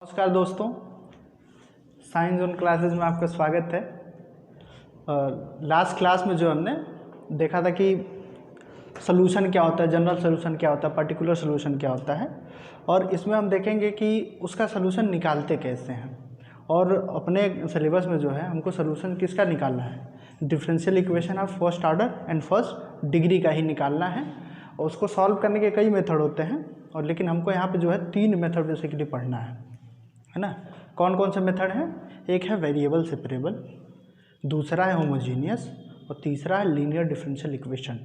नमस्कार दोस्तों, science zone classes में आपका स्वागत है। लास्ट क्लास में जो हमने देखा था कि सॉल्यूशन क्या होता है, जनरल सॉल्यूशन क्या होता है, पर्टिकुलर सॉल्यूशन क्या होता है, और इसमें हम देखेंगे कि उसका सॉल्यूशन निकालते कैसे हैं। और अपने सिलेबस में जो है हमको सॉल्यूशन किसका निकालना है, differential equation of first order and first degree का ही निकालना है। और उसको सॉल्व करने के कई मेथड होते हैं, और लेकिन हमको यहाँ पे जो है 3 मेथड बेसिकली पढ़ना है ना। कौन कौन से मेथड हैं? एक है वेरिएबल सेपरेबल, दूसरा है होमोजीनियस, और तीसरा है लीनियर डिफरेंशियल इक्वेशन।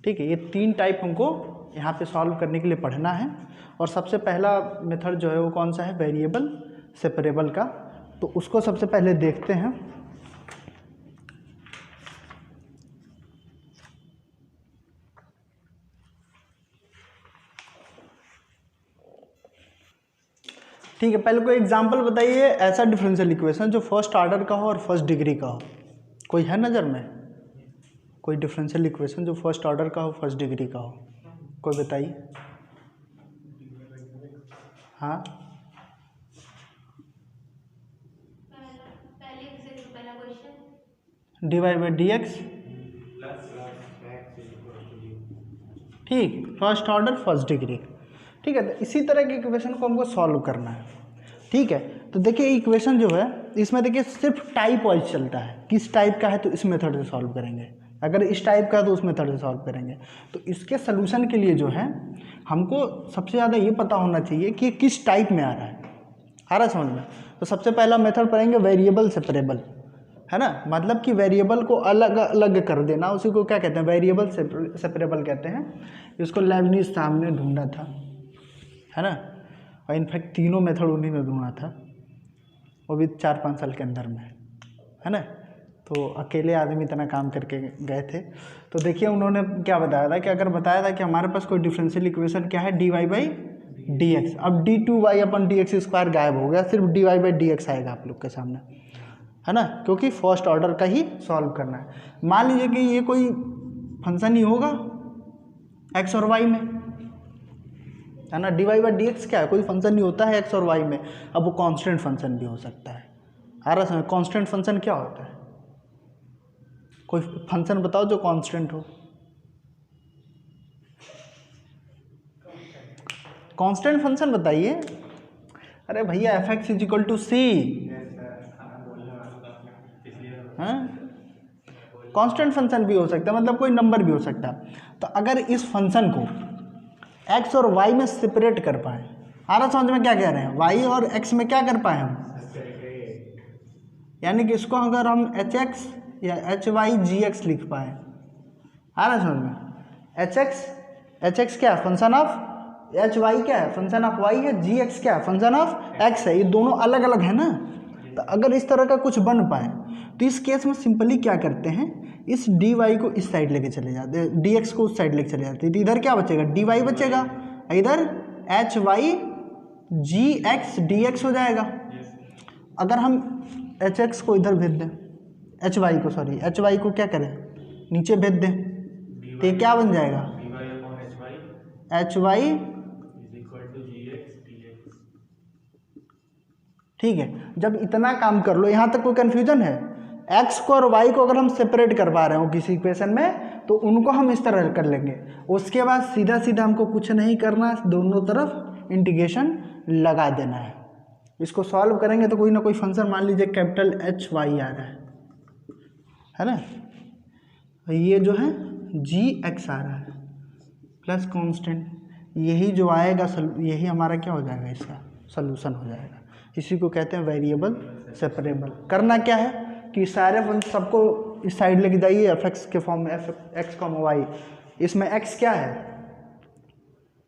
ठीक है, ये 3 टाइप हमको यहाँ पे सॉल्व करने के लिए पढ़ना है। और सबसे पहला मेथड जो है वो कौन सा है, वेरिएबल सेपरेबल का। तो उसको सबसे पहले देखते हैं। ठीक है, पहले कोई एग्जांपल बताइए ऐसा डिफरेंशियल इक्वेशन जो फर्स्ट ऑर्डर का हो और फर्स्ट डिग्री का हो। कोई है नज़र में कोई डिफरेंशियल इक्वेशन जो फर्स्ट ऑर्डर का हो, फर्स्ट डिग्री का हो? कोई बताइए। हाँ, dy बाई डी एक्स। ठीक, फर्स्ट ऑर्डर फर्स्ट डिग्री। ठीक है, तो इसी तरह के इक्वेशन को हमको सॉल्व करना है। ठीक है, तो देखिए इक्वेशन जो है इसमें देखिए सिर्फ टाइप वाइज चलता है, किस टाइप का है तो इस मेथड से सॉल्व करेंगे, अगर इस टाइप का है तो उस मेथड से सॉल्व करेंगे। तो इसके सलूशन के लिए जो है हमको सबसे ज़्यादा ये पता होना चाहिए कि किस टाइप में आ रहा है समझ में। तो सबसे पहला मेथड पढ़ेंगे वेरिएबल सेपरेबल, है ना। मतलब कि वेरिएबल को अलग अलग कर देना, उसी को क्या कहते हैं, वेरिएबल सेपरेबल कहते हैं। इसको लेबनिज़ साहब ने ढूंढा था, है ना। और इनफैक्ट तीनों मेथड उन्हीं ने ढूंढा था, वो भी 4-5 साल के अंदर में, है ना। तो अकेले आदमी इतना काम करके गए थे। तो देखिए उन्होंने क्या बताया था कि अगर बताया था कि हमारे पास कोई डिफरेंशियल इक्वेशन क्या है, dy बाई डी एक्स। अब d2y अपन डी एक्स स्क्वायर गायब हो गया, सिर्फ dy बाई डी एक्स आएगा आप लोग के सामने, है ना, क्योंकि फर्स्ट ऑर्डर का ही सॉल्व करना है। मान लीजिए कि ये कोई फंक्शन ही होगा x और y में, है ना। dy बाई डी एक्स क्या है, कोई फंक्शन नहीं होता है x और y में। अब वो कांस्टेंट फंक्शन भी हो सकता है। समझ, कांस्टेंट फंक्शन क्या होता है? कोई फंक्शन बताओ जो कांस्टेंट हो। कांस्टेंट फंक्शन बताइए। अरे भैया f x is equal to c, constant function भी हो सकता है, मतलब कोई नंबर भी हो सकता है। तो अगर इस फंक्शन को x और y में सेपरेट कर पाए, समझ में क्या कह रहे हैं, y और x में क्या कर पाए हम, यानी कि इसको अगर हम hx या hy gx लिख पाए, समझ में। hx क्या है, फंक्शन ऑफ hy क्या है, फंक्शन ऑफ y है, gx क्या है, फंक्शन ऑफ x है। ये दोनों अलग अलग है ना। तो अगर इस तरह का कुछ बन पाए तो इस केस में सिंपली क्या करते हैं, इस dy को इस साइड लेके चले जाते हैं, dx को उस साइड लेके चले जाते हैं। तो इधर क्या बचेगा, dy बचेगा, इधर hy gx dx हो जाएगा। अगर हम hx को इधर भेज दें, hy को क्या करें, नीचे भेज दें, तो ये क्या बन जाएगा, hy। ठीक है, जब इतना काम कर लो, यहाँ तक कोई कन्फ्यूजन है? x को और y को अगर हम सेपरेट करवा रहे हो किसी इक्वेशन में, तो उनको हम इस तरह कर लेंगे। उसके बाद सीधा सीधा हमको कुछ नहीं करना, दोनों तरफ इंटीग्रेशन लगा देना है। इसको सॉल्व करेंगे तो कोई ना कोई फंक्शन, मान लीजिए कैपिटल hy आ रहा है ना, ये जो है gx आ रहा है प्लस कांस्टेंट, यही जो आएगा यही हमारा क्या हो जाएगा, इसका सॉल्यूशन हो जाएगा। इसी को कहते हैं वेरिएबल सेपरेबल। करना क्या है कि सारे फंक्शन सबको इस साइड लेके जाइए, एफ एक्स के फॉर्म में, एफ एक्स कॉम वाई। इसमें x क्या है,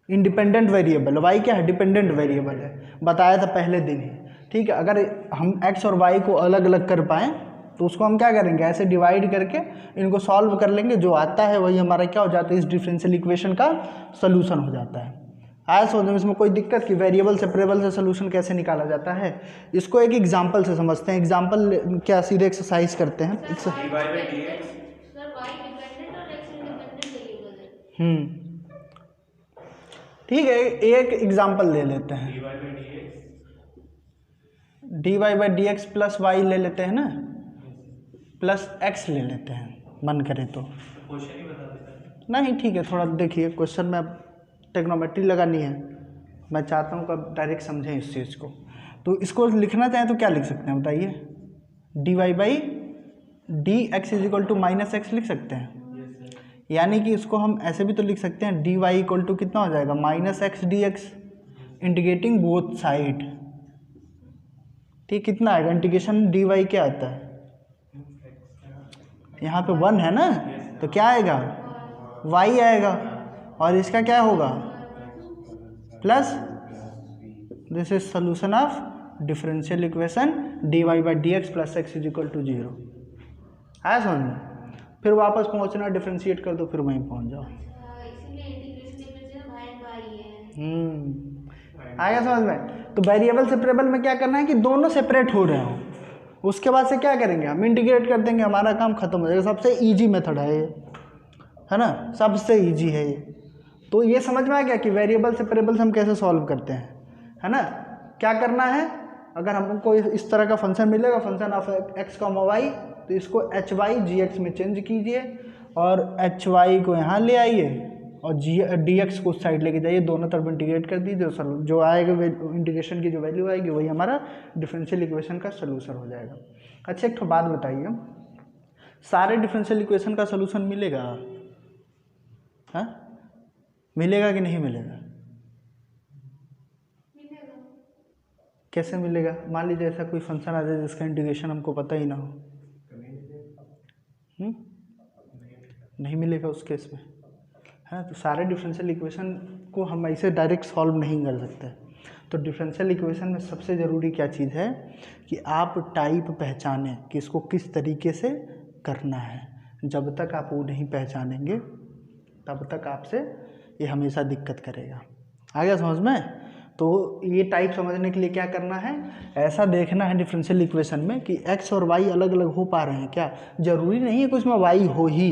इंडिपेंडेंट वेरिएबल, y क्या है, डिपेंडेंट वेरिएबल है, बताया था पहले दिन ही। ठीक है, अगर हम x और y को अलग अलग कर पाएँ तो उसको हम क्या करेंगे, ऐसे डिवाइड करके इनको सॉल्व कर लेंगे, जो आता है वही हमारा क्या हो जाता है, इस डिफरेंशियल इक्वेशन का सॉल्यूशन हो जाता है। आया समझ में? इसमें कोई दिक्कत कि वेरिएबल सेपरेबल से सॉल्यूशन कैसे निकाला जाता है, इसको एक एग्जांपल से समझते हैं। एग्जांपल क्या, सीधे एक्सरसाइज करते हैं। ठीक है, एक एग्जांपल ले लेते हैं। D Y by D x plus y ले लेते हैं ना, प्लस एक्स ले लेते हैं मन करे तो। नहीं ठीक है, थोड़ा देखिए क्वेश्चन में टेक्नोमेट्री लगानी है, मैं चाहता हूँ कि आप डायरेक्ट समझें इस चीज़ को। तो इसको लिखना चाहें तो क्या लिख सकते हैं बताइए, d Y by D x is equal to minus x लिख सकते हैं। यानी कि इसको हम ऐसे भी तो लिख सकते हैं, डी वाई इक्वल टू कितना हो जाएगा, minus x D x integrating both side. ठीक, कितना आएगा इंटीग्रेशन डी वाई क्या आता है, यहाँ पे 1 है ना, तो क्या आएगा y आएगा, और इसका क्या होगा plus, this is solution of differential equation d Y by D x plus x is equal to 0। आया समझ में? फिर वापस पहुंचना, डिफरेंशिएट कर दो, फिर वहीं पहुंच जाओ। आया समझ में? तो वेरिएबल सेपरेबल में क्या करना है कि दोनों सेपरेट हो रहे हो, उसके बाद से क्या करेंगे हम इंटीग्रेट कर देंगे, हमारा काम खत्म हो जाएगा। सबसे इजी मेथड है ये, है ना, सबसे इजी है ये। तो ये समझ में आ गया कि वेरिएबल सेपरेबल हम कैसे सॉल्व करते हैं, है ना। क्या करना है, अगर हमको इस तरह का फंक्शन मिलेगा, function of x comma y, तो इसको एच वाई जी एक्स में चेंज कीजिए और एच वाई को यहाँ ले आइए और डी एक्स को उस साइड लेके जाइए, दोनों तरफ इंटीग्रेट कर दीजिए, जो आएगा इंटीग्रेशन की जो वैल्यू आएगी वही हमारा डिफरेंशियल इक्वेशन का सोल्यूशन हो जाएगा। अच्छा एक तो बात बताइए, सारे डिफरेंशियल इक्वेशन का सोल्यूशन मिलेगा? हाँ, मिलेगा कि नहीं मिलेगा? कैसे मिलेगा? मान लीजिए ऐसा कोई फंक्शन आ जाए जिसका इंटीग्रेशन हमको पता ही ना हो, नहीं मिलेगा उस केस में, है। तो सारे डिफरेंशियल इक्वेशन को हम ऐसे डायरेक्ट सॉल्व नहीं कर सकते। तो डिफरेंशियल इक्वेशन में सबसे ज़रूरी क्या चीज़ है कि आप टाइप पहचानें कि इसको किस तरीके से करना है। जब तक आप वो नहीं पहचानेंगे तब तक आपसे ये हमेशा दिक्कत करेगा। आ गया समझ में? तो ये टाइप समझने के लिए क्या करना है, ऐसा देखना है डिफरेंशियल इक्वेशन में कि एक्स और वाई अलग अलग हो पा रहे हैं क्या। जरूरी नहीं है कि उसमें वाई हो ही,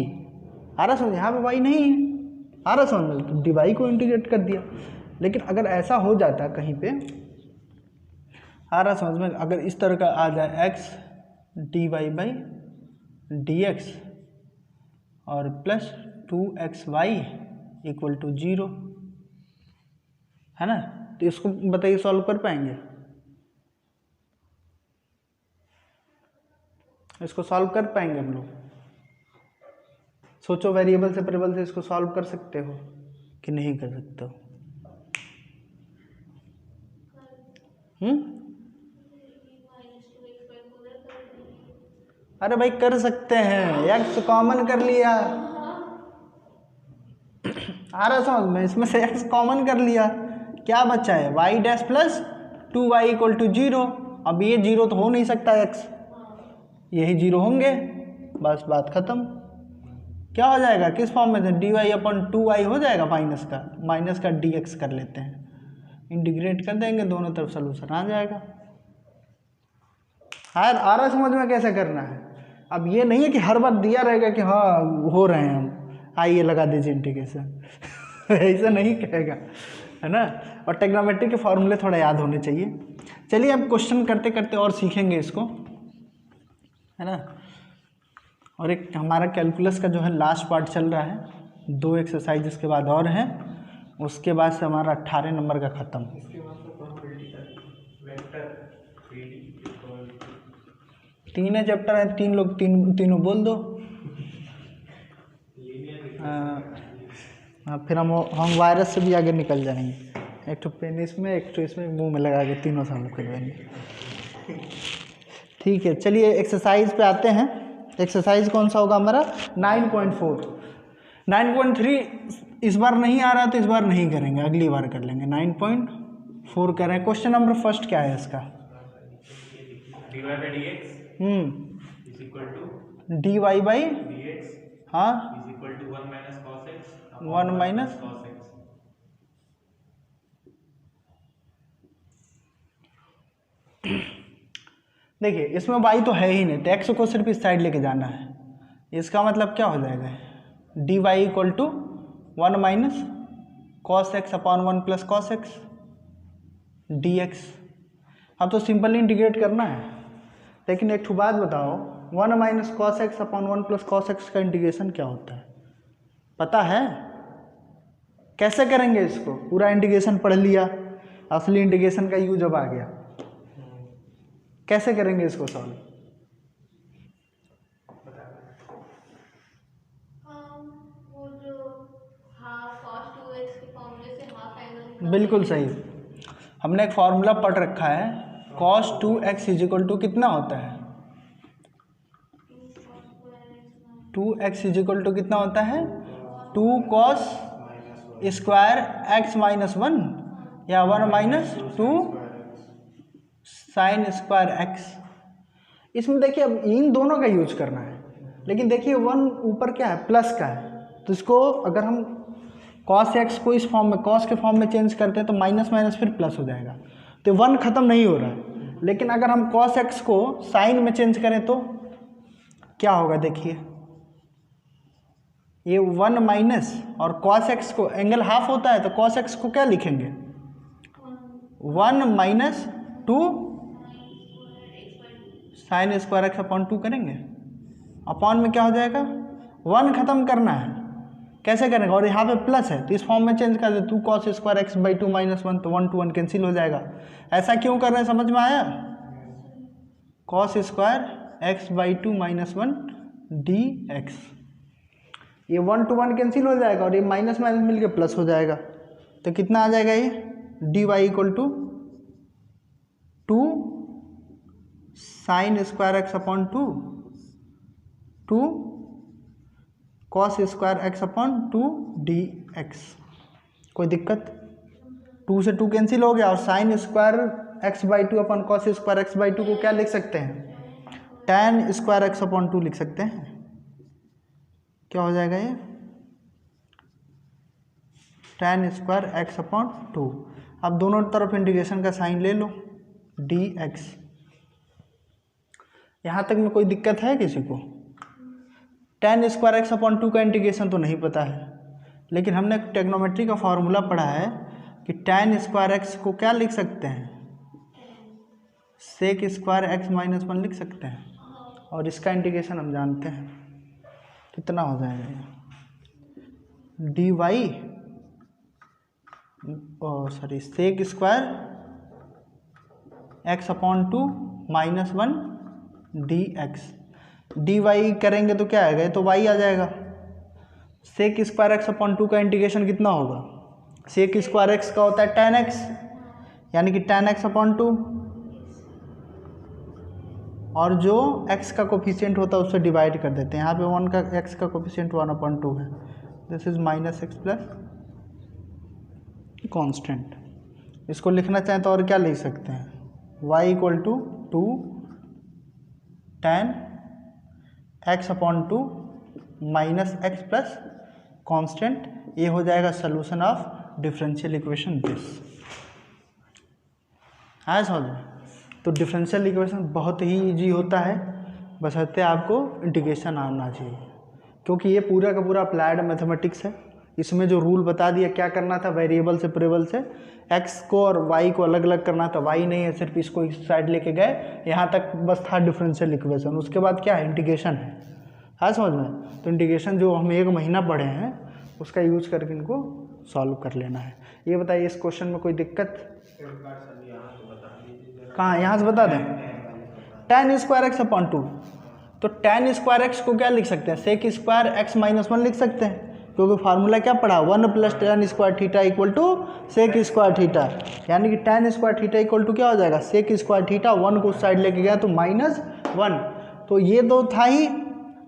आ रहा समझ, यहाँ पे वाई नहीं है, आ रहा समझ में, तो डी वाई को इंटीग्रेट कर दिया। लेकिन अगर ऐसा हो जाता कहीं पे, आ रहा समझ में, अगर इस तरह का आ जाए x d Y by D x और प्लस 2xy इक्वल टू 0, है ना, तो इसको बताइए सॉल्व कर पाएंगे? इसको सॉल्व कर पाएंगे हम लोग? सोचो, वेरिएबल सेपरेबल से इसको सॉल्व कर सकते हो कि नहीं कर सकते हो? अरे भाई कर सकते हैं, एक्स कॉमन कर लिया, आ रहा समझ में, इसमें से एक्स कॉमन कर लिया, क्या बचा है y dash plus 2y equal to 0। अब ये 0 तो हो नहीं सकता, एक्स यही 0 होंगे, बस बात खत्म। क्या हो जाएगा, किस फॉर्म में से, डी वाई अपन 2y हो जाएगा, माइनस का डी एक्स कर लेते हैं, इंटीग्रेट कर देंगे, दोनों तरफ सोल्यूशन आ जाएगा। आ रहा समझ में कैसे करना है? अब ये नहीं है कि हर बार दिया रहेगा कि हाँ हो रहे हैं हम, आइए लगा दीजिए इंटीग्रेशन ऐसा नहीं कहेगा, है ना। और ट्रिग्नोमेट्री के फॉर्मूले थोड़ा याद होने चाहिए। चलिए अब क्वेश्चन करते करते और सीखेंगे इसको, है ना। और एक हमारा कैलकुलस का जो है लास्ट पार्ट चल रहा है, 2 एक्सरसाइज इसके बाद और हैं, उसके बाद से हमारा 18 नंबर का ख़त्म। तीन चैप्टर है, तीनों बोल दो। हाँ, फिर हम वायरस से भी आगे निकल जाएंगे। एक तो पेन इसमें, एक तो इसमें, मुंह में लगा के तीनों सालों करवाएंगे। ठीक है, चलिए एक्सरसाइज पे आते हैं। एक्सरसाइज कौन सा होगा हमारा? 9.4। 9.3 इस बार नहीं आ रहा तो इस बार नहीं करेंगे, अगली बार कर लेंगे। 9.4 कर रहे हैं। क्वेश्चन नंबर फर्स्ट क्या है इसका? D Y by D x is equal to D Y by D X, हाँ, is equal to 1 minus cos X, 1 minus cos X. देखिए इसमें y तो है ही नहीं, तो x को सिर्फ इस साइड लेके जाना है। इसका मतलब क्या हो जाएगा, d y equal to 1 minus cos x upon 1 plus cos x D x. अब तो सिंपली इंटीग्रेट करना है। लेकिन एक बात बताओ, 1 minus cos x upon 1 plus cos x का इंटीग्रेशन क्या होता है, पता है? कैसे करेंगे इसको? पूरा इंटीग्रेशन पढ़ लिया, असली इंटीग्रेशन का यूज अब आ गया, कैसे करेंगे इसको सॉल्व? बिल्कुल सही, हमने एक फॉर्मूला पढ़ रखा है, cos 2x is equal to कितना होता है? 2x इज इक्वल टू कितना होता है? 2 cos स्क्वायर एक्स माइनस 1 या 1 माइनस 2 साइन स्क्वायर एक्स। इसमें देखिए अब इन दोनों का यूज करना है, लेकिन देखिए 1 ऊपर क्या है, प्लस का है, तो इसको अगर हम cos x को इस फॉर्म में cos के फॉर्म में चेंज करते हैं तो माइनस माइनस फिर प्लस हो जाएगा, तो 1 खत्म नहीं हो रहा है। लेकिन अगर हम cos x को साइन में चेंज करें तो क्या होगा, देखिए ये 1 माइनस और cos x को एंगल हाफ होता है तो cos x को क्या लिखेंगे, 1 minus 2 sine square x upon 2 करेंगे। अपॉन में क्या हो जाएगा, 1 खत्म करना है, कैसे करेंगे, और यहाँ पे प्लस है तो इस फॉर्म में चेंज कर दे, 2 cos square x by 2 minus 1, तो 1 to 1 कैंसिल हो जाएगा। ऐसा क्यों कर रहे हैं, समझ में आया? cos square x by 2 minus 1 d x, ये 1 to 1 कैंसिल हो जाएगा और ये माइनस माइनस मिलके प्लस हो जाएगा, तो कितना आ जाएगा ये, d y equal to 2 sine square x upon 2 cos square x upon 2 d x. कोई दिक्कत? 2 से 2 कैंसिल हो गया और sine square x by 2 upon cos square x by 2 को क्या लिख सकते हैं, tan स्क्वायर एक्स अपॉन 2 लिख सकते हैं। क्या हो जाएगा ये, tan स्क्वायर एक्स अपॉन 2। अब दोनों तरफ इंटीग्रेशन का साइन ले लो, डी एक्स। यहाँ तक में कोई दिक्कत है किसी को? tan स्क्वायर एक्स अपॉन 2 का इंटीग्रेशन तो नहीं पता है, लेकिन हमने ट्रिग्नोमेट्री का फॉर्मूला पढ़ा है कि tan स्क्वायर एक्स को क्या लिख सकते हैं, सेक स्क्वायर एक्स माइनस 1 लिख सकते हैं, और इसका इंटीग्रेशन हम जानते हैं कितना हो जाएगा, d y sorry sec square x upon 2 minus 1 d x. D y करेंगे तो क्या आएगा, तो वाई आ जाएगा। सेक स्क्वायर एक्स अपॉन 2 का इंटीग्रेशन कितना होगा, सेक स्क्वायर एक्स का होता है tan x, यानी कि tan x अपॉन 2, और जो x का कोफिशिएंट होता है उससे डिवाइड कर देते हैं। यहाँ पे 1 का x का कोफिशिएंट 1/2 है, this is minus x plus constant. इसको लिखना चाहें तो और क्या लिख सकते हैं, y equal to 2 tan x upon 2 minus x plus constant. ये हो जाएगा solution of differential equation this. है समझ में? तो डिफरेंशियल इक्वेशन बहुत ही इजी होता है, बशर्ते आपको इंटीग्रेशन आना चाहिए, क्योंकि ये पूरा का पूरा अप्लाइड मैथमेटिक्स है। इसमें जो रूल बता दिया क्या करना था, वेरिएबल सेपरेबल से x को और y को अलग अलग करना था, y नहीं है, सिर्फ इसको इस साइड लेके गए, यहाँ तक बस था डिफरेंशियल इक्वेशन। उसके बाद क्या है, इंटीग्रेशन है समझ में? तो इंटीग्रेशन जो हम 1 महीना पढ़े हैं उसका यूज करके इनको सॉल्व कर लेना है। ये बताइए इस क्वेश्चन में कोई दिक्कत? कहाँ, यहाँ से बता दें, tan स्क्वायर एक्स अपॉन 2, तो tan स्क्वायर एक्स को क्या लिख सकते हैं, सेक स्क्वायर एक्स माइनस 1 लिख सकते हैं, क्योंकि फार्मूला क्या पढ़ा, 1 plus tan square theta equal to sec square theta, यानी कि tan square theta equal to क्या हो जाएगा, सेक स्क्वायर थीटा। 1 को साइड लेके गया तो -1, तो ये दो था ही,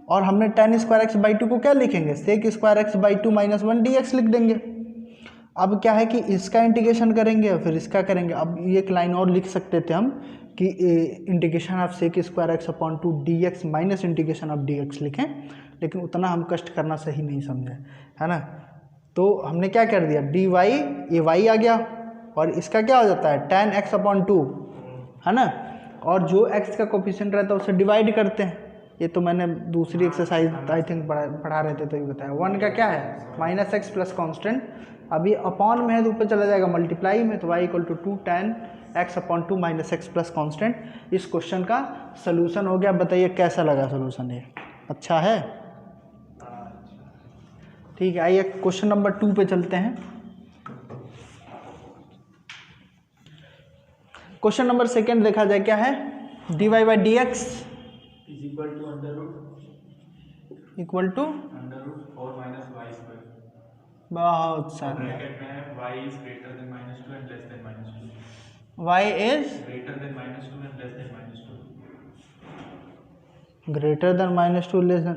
और हमने tan स्क्वायर एक्स बाई 2 को क्या लिखेंगे, sec square x by 2 minus 1 d x लिख देंगे। अब क्या है कि इसका इंटीग्रेशन करेंगे और फिर इसका करेंगे। अब एक लाइन और लिख सकते थे हम कि integration of sec square x upon 2 d x minus integration of d x लिखें, लेकिन उतना हम कष्ट करना सही नहीं समझे, है ना। तो हमने क्या कर दिया, डी वाई, ये वाई आ गया, और इसका क्या हो जाता है tan x अपॉन 2, है ना, और जो x का कोफिशिएंट रहता है उससे डिवाइड करते हैं। ये तो मैंने दूसरी एक्सरसाइज आई थिंक पढ़ा रहे थे तो ये बताया। 1 का क्या है माइनस एक्स प्लस कॉन्स्टेंट, अभी अपॉन में है तो ऊपर चला जाएगा मल्टीप्लाई में, तो y equal to 2 tan x/2 minus x plus constant. इस क्वेश्चन का सलूशन हो गया। बताइए कैसा लगा सलूशन ये? अच्छा है? ठीक है, आइए क्वेश्चन नंबर 2 पे चलते हैं। क्वेश्चन नंबर 2 देखा जाए क्या है? dy by D x equal to √4 minus y square. बहुत सारा ब्रैकेट में y is greater than -2 and less than -2। y is greater than -2 and less than -2। Greater than -2 less than,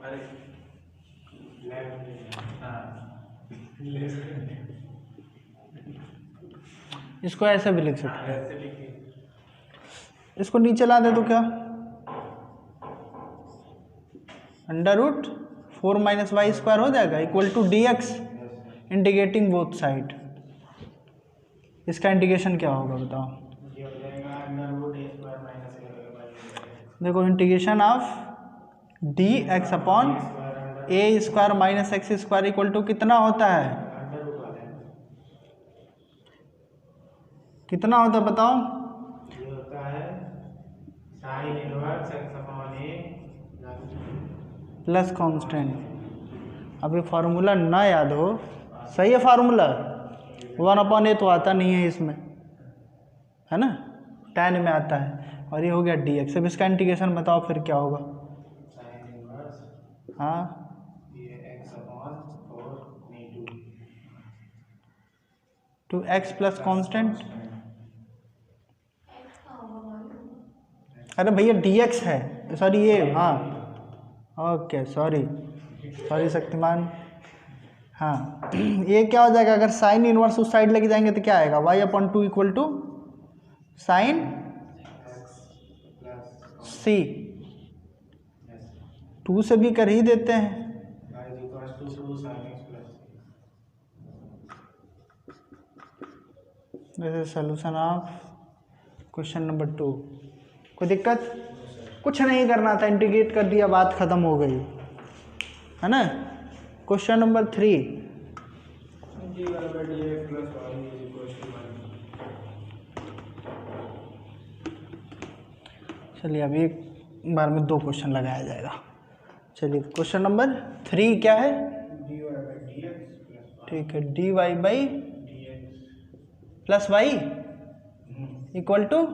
अरे हाँ लेस देन, इसको ऐसे भी लिख सकते हैं। ऐसे लिखिए। इसको नीचे ला दे तो क्या? √4 माइनस वाई स्क्वायर हो जाएगा equal to d x integrating both side. इसका इंटीग्रेशन क्या होगा बताओ? ये हो जाएगा √a² माइनस देखो integration of d x upon a square minus x square equal to कितना होता है? कितना होता है बताओ? ये होता है sin inverse x/a plus constant. अभी फार्मूला ना याद हो, सही है फार्मूला? 1/a तो आता नहीं है इसमें, है ना, tan में आता है, और ये हो गया dx। अब इसका इंटीग्रेशन बताओ फिर क्या होगा? sin इनवर्स हाँ, ये x/4 to x plus constant. अरे भैया dx है, सॉरी ये, हाँ ओके सॉरी शक्तिमान। हाँ ये क्या हो जाएगा? अगर साइन इनवर्स उस साइड लेके जाएंगे तो क्या आएगा? y/2 equal to sign c। 2 से भी कर ही देते हैं। This is solution of question number 2। कोई दिक्कत? कुछ नहीं करना था, इंटीग्रेट कर दिया, बात खत्म हो गई, है ना। क्वेश्चन नंबर 3, चलिए अभी एक बार में 2 क्वेश्चन लगाया जाएगा। चलिए क्वेश्चन नंबर 3 क्या है? ठीक है, dy by plus y equal to,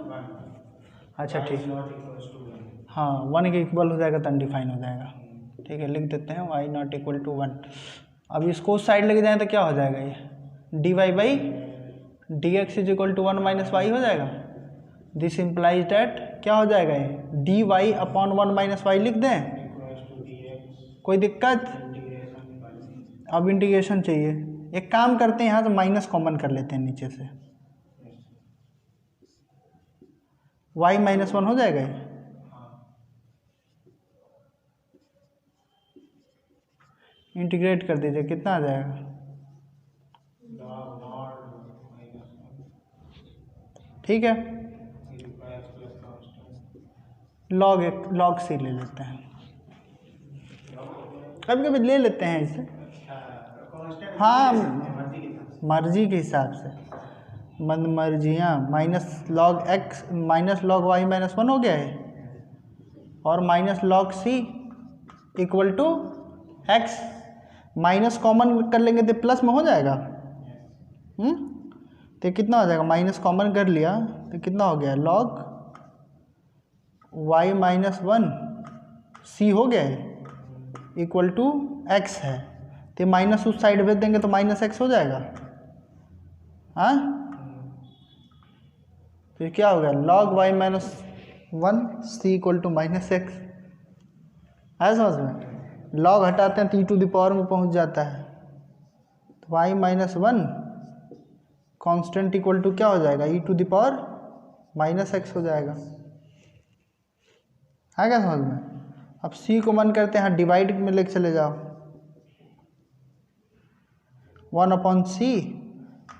अच्छा ठीक, हाँ 1 के इक्वल हो जाएगा तो अनडिफाइन हो जाएगा। ठीक है, लिख देते हैं y ≠ 1। अब इसको उस साइड लेके जाएं तो क्या हो जाएगा? ये dy by D x is equal to 1 minus y हो जाएगा। दिस इम्प्लाइज डैट क्या हो जाएगा? ये dy/1 माइनस वाई लिख दें। कोई दिक्कत? अब इंटीग्रेशन चाहिए। एक काम करते हैं, यहाँ से माइनस कॉमन कर लेते हैं नीचे से, y-1 हो जाएगा ये। इंटीग्रेट कर दीजिए, कितना आ जाएगा? ठीक है, log c ले लेते हैं, कभी कभी ले लेते हैं इसे, हाँ मर्जी के हिसाब से, मंद मर्जियाँ। माइनस लॉग y-1 हो गया है, और minus log c equal to x। Minus common कर लेंगे तो प्लस में हो जाएगा। तो कितना हो जाएगा? माइनस कॉमन कर लिया तो कितना हो गया? लॉग y-1 c हो गया है इक्वल टू x है। तो माइनस उस साइड भेज देंगे तो माइनस x हो जाएगा। हाँ, फिर क्या हो गया? Log y-1 c equal to -x। है समझ में? लॉग हटाते हैं तो e⁻ में पहुंच जाता है, तो y-1 कांस्टेंट इक्वल टू क्या हो जाएगा? e⁻ हो जाएगा। है क्या समझ में? अब c को मन करते हैं डिवाइड में लेके चले जाओ, 1/c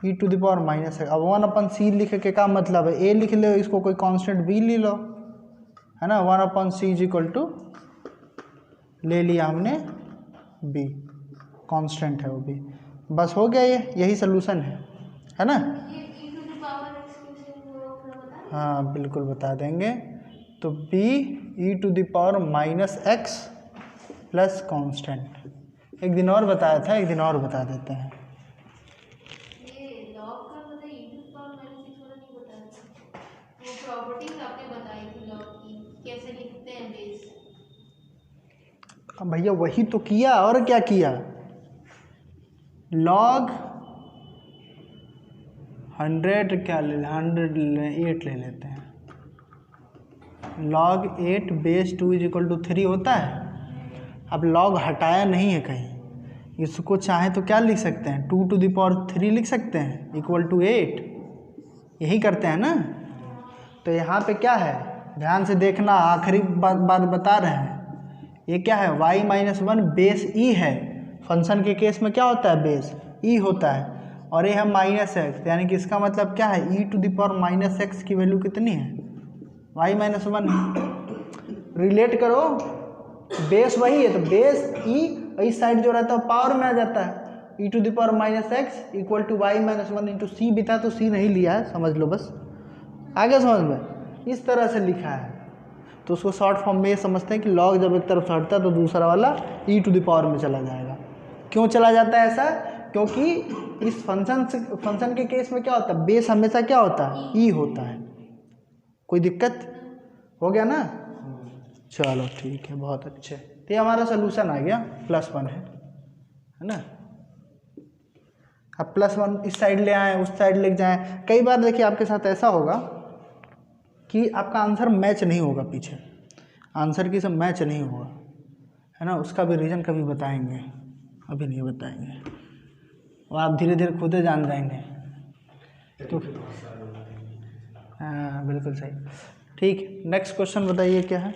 e⁻⁻x। अब 1/c लिखे के क्या मतलब है? a लिख लो, इसको कोई कांस्टेंट b ले लो, है ना। 1/c इज इक्वल टू ले लिया हमने b, कांस्टेंट है वो भी, बस हो गया। ये यही सोल्यूशन है ना। हाँ बिल्कुल बता देंगे। तो b e⁻⁻x प्लस कांस्टेंट, एक दिन और बताया था, एक दिन और बता देते हैं। ये लॉग का पता e⁻⁻6 वाला नहीं बताया था, वो प्रॉपर्टीज आपने बताई थी लॉग की, कैसे लिखते हैं बेस। अब भैया वही तो किया, और क्या किया। लॉग 100 क्या ले 108 ले लेते हैं। log 8 बेस 2 = 3 होता है। अब log हटाया नहीं है कहीं, इसको चाहे तो क्या लिख सकते हैं, 2⁻³ लिख सकते हैं = 8, यही करते हैं ना। तो यहाँ पे क्या है, ध्यान से देखना, आखिरी बात बता रहे हैं। ये क्या है, y-1 बेस e है। फंक्शन के केस में क्या होता है, बेस e होता है, और ये है -x, यानी कि इसका मतलब क्या है, e⁻⁻x की वैल्यू कितनी है, y-1 रिलेट करो, बेस वही है, तो बेस e इस साइड जो रहता है पावर में आ जाता है, e⁻⁻x = y-1 × c बिता, तो c नहीं लिया है, समझ लो बस, आगे समझ में, इस तरह से लिखा है। तो उसको शॉर्ट फॉर्म में ये समझते हैं कि लॉग जब एक तरफ से हटता है तो दूसरा वाला e⁻ में चला जाएगा। क्यों चला जाता है ऐसा, क्योंकि इस फंक्शन के केस में क्या होता है, बेस हमेशा क्या होता है, e होता है। कोई दिक्कत हो गया ना, चलो ठीक है, बहुत अच्छे। तो ये हमारा सोल्यूशन आ गया, +1 है ना। अब +1 इस साइड ले आए, उस साइड ले जाएं। कई बार देखिए आपके साथ ऐसा होगा कि आपका आंसर मैच नहीं होगा, पीछे आंसर की सब मैच नहीं होगा, है ना। उसका भी रीज़न कभी बताएंगे, अभी नहीं बताएंगे, और आप धीरे धीरे खुद ही जान जाएंगे। तो हाँ बिल्कुल सही, ठीक। नेक्स्ट क्वेश्चन बताइए क्या है।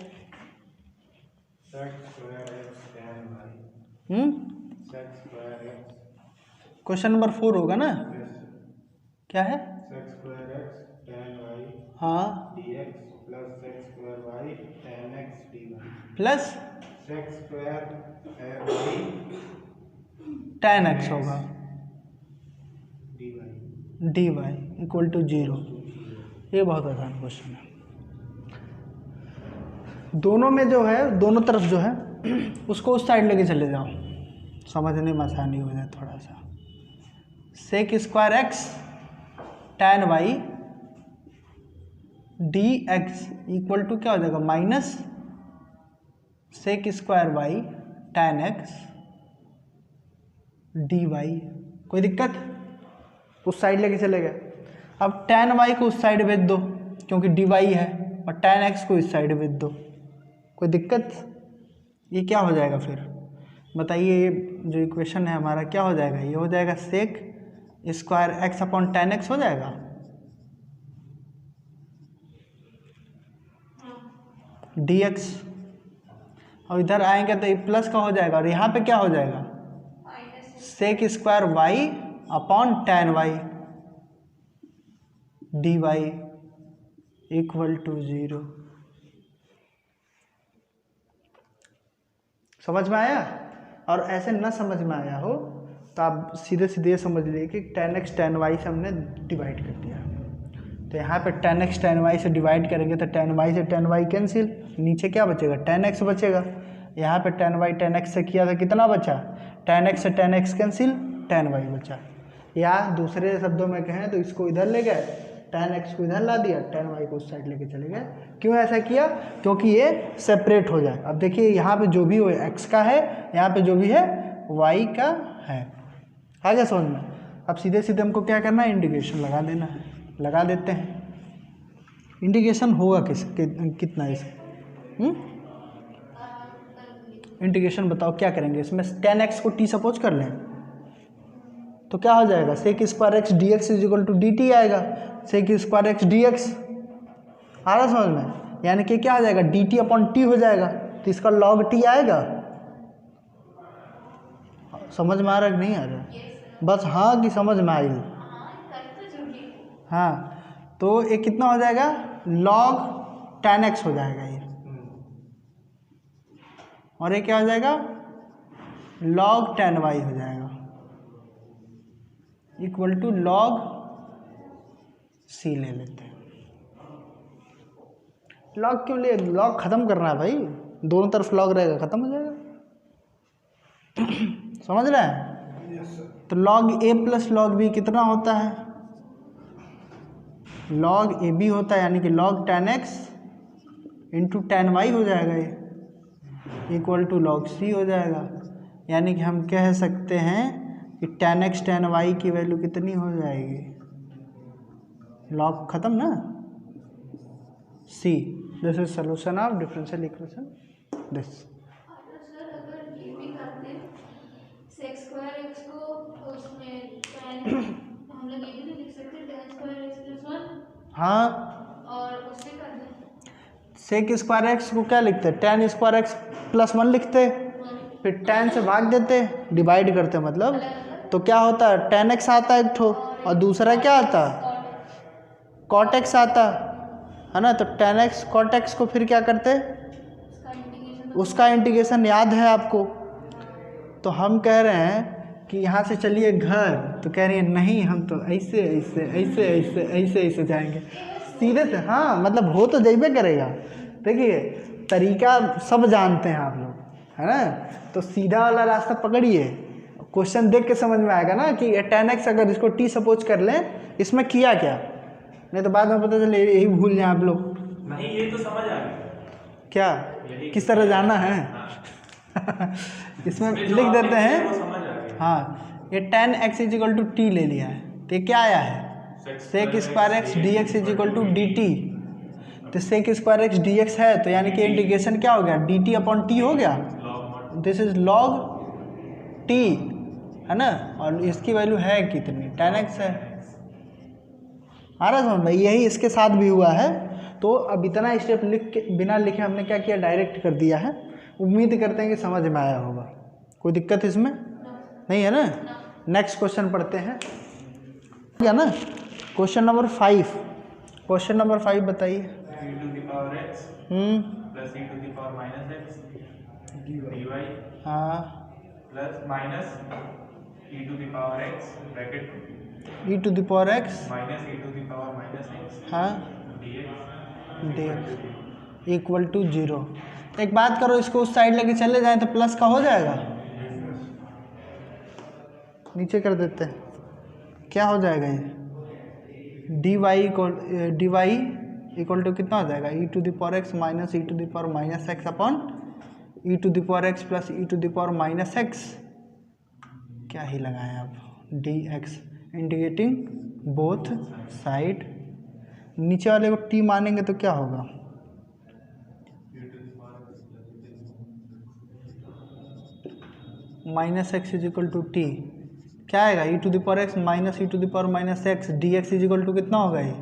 क्वेश्चन नंबर 4 होगा ना, क्या है, हाँ प्लस tan x होगा dy = 0। ये बहुत आसान क्वेश्चन है। दोनों में जो है, दोनों तरफ जो है उसको उस साइड लेके चले जाओ, समझने में आसानी हो जाए थोड़ा सा। sec² x tan y dx = क्या हो जाएगा, minus sec² y tan x dy। कोई दिक्कत, उस साइड लेके चले गए। अब tan y को उस साइड भेज दो क्योंकि dy है, और tan x को इस साइड भेज दो, कोई दिक्कत। ये क्या हो जाएगा फिर बताइए, ये जो इक्वेशन है हमारा क्या हो जाएगा, ये हो जाएगा sec² x / tan x हो जाएगा, dx। और इधर आएंगे तो ये प्लस का हो जाएगा, और यहाँ पे क्या हो जाएगा, sec² y / tan y dy = 0। समझ में आया। और ऐसे न समझ में आया हो तो आप सीधे सीधे समझ लीजिए कि tan x tan y से हमने डिवाइड कर दिया। तो यहाँ पे tan x tan y से डिवाइड करेंगे तो tan y से tan y कैंसिल, नीचे क्या बचेगा, tan x बचेगा। यहाँ पे tan y tan x से किया था, कितना बचा, tan x से tan x cancel, tan y बचा। या दूसरे शब्दों में कहें तो इसको इधर ले गए, tan x को इधर ला दिया, tan y को उस साइड लेके चले गए। क्यों ऐसा किया, क्योंकि ये सेपरेट हो जाए। अब देखिए यहाँ पे जो भी हो x का है, यहाँ पे जो भी है y का है। आ गया समझ में। अब सीधे सीधे हमको क्या करना है, इंटीग्रेशन लगा देना है, लगा देते हैं। इंटीग्रेशन होगा कितना इसका, इंटीग्रेशन बताओ क्या करेंगे इसमें। tan x को t सपोज कर लें तो क्या हो जाएगा, sec² x dx = dt आएगा, sec² x dx आ रहा समझ में। यानी कि क्या आ जाएगा, dt/t हो जाएगा, तो इसका log t आएगा। समझ में आ रहा है कि नहीं आ रहा, बस हाँ कि समझ में आई। हाँ तो ये कितना हो जाएगा, log tan x हो जाएगा ये, और ये क्या हो जाएगा, log tan y हो जाएगा = log c ले लेते हैं। लॉग क्यों लिए? लॉग ख़त्म करना है भाई, दोनों तरफ लॉग रहेगा, ख़त्म हो जाएगा। समझ रहे हैं? तो लॉग ए प्लस लॉग बी कितना होता है? लॉग ए बी होता है, यानी कि log tan x into tan y हो जाएगा, ये इक्वल टू लॉग सी हो जाएगा। यानी कि हम कह सकते हैं कि tan x tan y की वैल्यू कितनी हो जाएगी? लॉग ख़त्म ना, C. This is solution of differential equation this. Sir अगर ये भी करते sec square x को उसमें tan हम लोग ये भी तो लिख सकते tan square x plus 1 हाँ, और उससे कर दें सेक स्क्वायर एक्स को क्या लिखते हैं? tan स्क्वायर एक्स प्लस 1 लिखते, फिर tan से भाग देते, डिवाइड करते मतलब। तो क्या होता है? tan x आता है एक ठो, और दूसरा क्या आता है? cot x आता है ना। तो tan x cot x को फिर क्या करते? उसका इंटीग्रेशन उसका इंटीग्रेशन याद है आपको। तो हम कह रहे हैं कि यहाँ से चलिए घर, तो कह रही है नहीं हम तो ऐसे ऐसे ऐसे ऐसे ऐसे ऐसे जाएंगे सीधे से। हाँ मतलब हो तो जाइबे करेगा। देखिए तरीका सब जानते हैं आप लोग, है ना। तो सीधा वाला रास्ता पकड़िए, क्वेश्चन देख के समझ में आएगा ना कि tan x अगर इसको t सपोज कर लें, इसमें किया क्या, नहीं तो बाद में पता चले यही भूल जाए आप लोग। नहीं ये तो समझ आ गया। क्या किस तरह जाना है? इसमें लिख देते हैं। वो समझ आ गया। हाँ, ये tan x is equal to T ले लिया है, तो ये क्या आया है? Sec square X D x is equal to D T. तो sec square X D X है, तो यानी कि इंटीग्रेशन क्या हो गया? डी टी अपॉन टी हो गया। दिस इज लॉग टी, है ना। और इसकी वैल्यू है कितनी? tan x है। आ रहा समझ भाई? यही इसके साथ भी हुआ है। तो अब इतना स्टेप लिख के बिना लिखे हमने क्या किया? डायरेक्ट कर दिया है। उम्मीद करते हैं कि समझ में आया होगा। कोई दिक्कत इसमें नहीं है ना। नेक्स्ट क्वेश्चन पढ़ते हैं, क्या ना। Question number 5। क्वेश्चन नंबर 5 बताइए। e to the power x plus e to the power minus x dy हाँ, plus minus e to the power x bracket e to the power x, minus e to the power minus x हाँ dx d equal to 0। एक बात करो, इसको उस side लेके चले जाएं तो प्लस का हो जाएगा। नीचे कर देते हैं, क्या हो जाएगा ये? डी वाई इक्वल टू कितना हो जाएगा? E to the power x minus e to the power minus x upon e to the power x plus e to the power minus x. क्या ही लगाएं आप? D x integrating both side. नीचे वाले को टी मानेंगे तो क्या होगा? Minus x is equal to t. क्या आएगा? E to the power x minus e to the power minus x D x is equal to कितना होगा ये?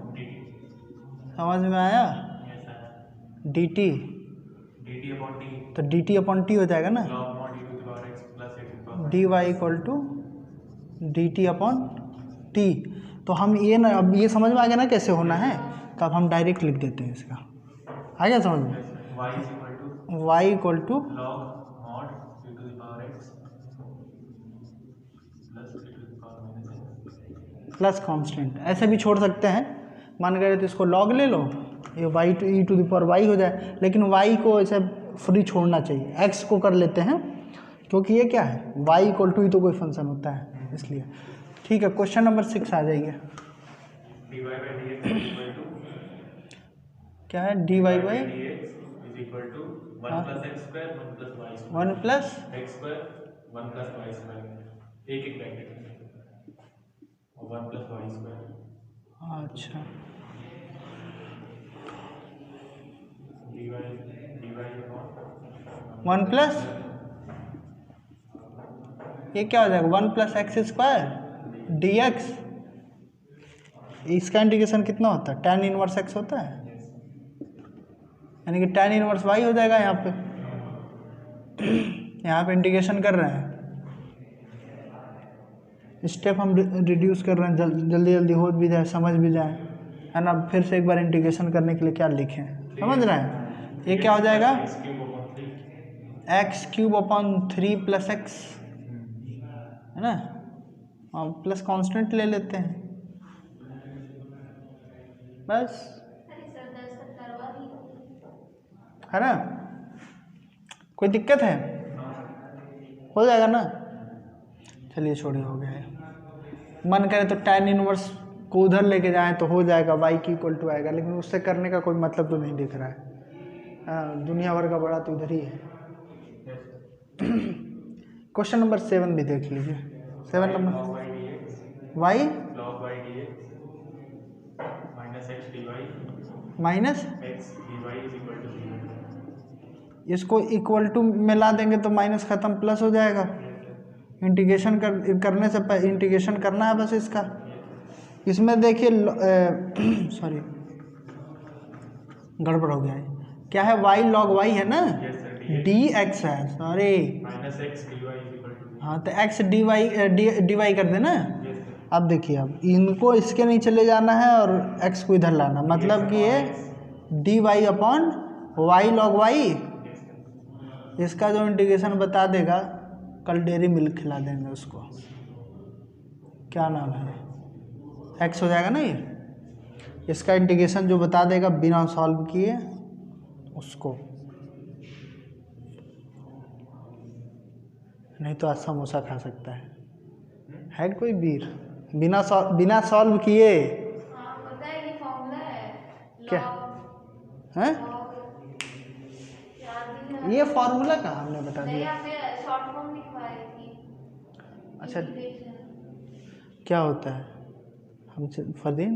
समझ में आया? D T. dt upon t तो डी टी अपॉन टी हो जाएगा ना। log mod e to the power x plus e to the power d y equal to D t upon t. तो हम ये ना, अब ये समझ में आ गया ना कैसे होना है। तो अब हम डायरेक्ट लिख देते हैं इसका। आ गया समझ में? y is equal to y equal to log mod e to the power x plus e to the power minus x plus constant, ऐसे भी छोड़ सकते हैं। मान गए तो इसको लॉग ले लो, ये y to e to the power y हो जाए। लेकिन वाई को ऐसे फ्री छोड़ना चाहिए, एक्स को कर लेते हैं, क्योंकि ये क्या है? वाई इक्वल टू ही तो कोई फंक्शन होता है, इसलिए। ठीक है, क्वेश्चन नंबर 6 आ जाइए। dy by dx is equal to क्या है? D Y by dx is equal to 1 plus x square 1 plus y square 1 plus x square 1 plus y square एक ब्रैकेट में और 1 plus y square अच्छा dy upon 1 plus ये क्या हो जाएगा? 1 plus x square D x. इसका integration कितना होता है? tan इनवर्स एक्स होता है, यानी कि tan इनवर्स वाई हो जाएगा। यहाँ पे यहाँ पे इंटीग्रेशन कर रहे हैं, स्टेप हम रिड्यूस कर रहे हैं, जल्दी जल्दी हो भी जाए, समझ भी जाए, है ना। फिर से एक बार इंटीग्रेशन करने के लिए क्या लिखें, समझ रहे हैं? ये क्या हो जाएगा? X cube upon 3 plus x, है ना। और प्लस कांस्टेंट ले लेते हैं बस। अरे सर दर्शन करवा दी। है ना? कोई दिक्कत है? हो जाएगा ना? चलिए छोड़िए, हो गया है। मन करे तो tan इनवर्स को उधर लेके जाएं तो हो जाएगा, y की इक्वल टू आएगा, लेकिन उससे करने का कोई मतलब तो नहीं दिख रहा है। हाँ, दुनिया भर का बड़ा तो इधर ही है। क्वेश्चन नंबर 7 भी देख लीजिए। 7 number log y dx y log y dx minus x dy minus x dy is equal to 0। इसको इक्वल टू में ला देंगे तो माइनस खत्म, प्लस हो जाएगा। इंटीग्रेशन करने से इंटीग्रेशन करना है बस इसका। इसमें देखिए सॉरी गड़बड़ हो गया है। क्या है? y log y है ना, dx है, sorry minus x dy is equal to हाँ तो x dy कर देना। yes sir। अब देखिए, अब इनको इसके नहीं चले जाना है और x को इधर लाना, मतलब कि ये dy upon y log y। yes sir। इसका जो इंटीग्रेशन बता देगा, कल डेयरी मिल्क खिला देंगे उसको। क्या नाम है? x हो जाएगा ना ये। इसका इंटीग्रेशन जो बता देगा बिना सॉल्व किए उसको, नहीं तो आज समोसा खा सकता है कोई वीर बिना सॉल्व किए। हाँ पता है, ये फॉर्मूला है। क्या है? ये फॉर्मूला कहाँ हमने बता नहीं, दिया? आपने शॉर्ट फॉर्म लिखवाई थी। अच्छा, इंटीग्रेशन। क्या होता है हमसे फरदीन?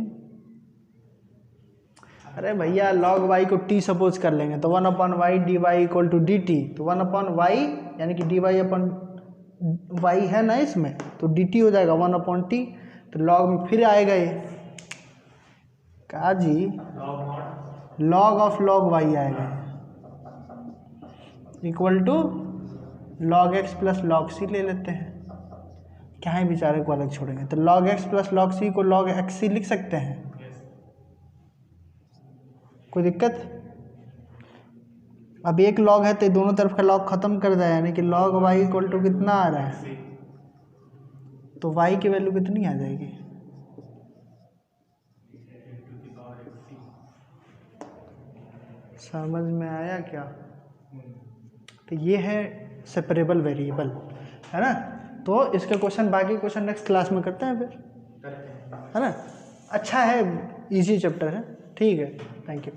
अरे भैया, log y को t सपोज कर लेंगे तो 1/y dy equal to D T. तो 1/y यानी कि dy अपन y है ना इसमें, तो dt हो जाएगा 1/t। तो log में फिर आएगा ये कहा जी, log ऑफ log y आएगा equal to log x plus log c ले लेते हैं। क्या है, बेचारे को अलग छोड़ेंगे तो log x plus log c को log x c लिख सकते हैं। कोई दिक्कत? अब एक log है तो दोनों तरफ का log खत्म कर दिया, यानी कि log y इक्वल टू कितना आ रहा है, तो y की वैल्यू कितनी आ जाएगी? समझ में आया क्या? तो ये है सेपरेबल वेरिएबल, है ना? तो इसके क्वेश्चन, बाकी क्वेश्चन नेक्स्ट क्लास में करते हैं फिर, है ना? अच्छा है, इजी चैप्टर है। ठीक है, थैंक यू।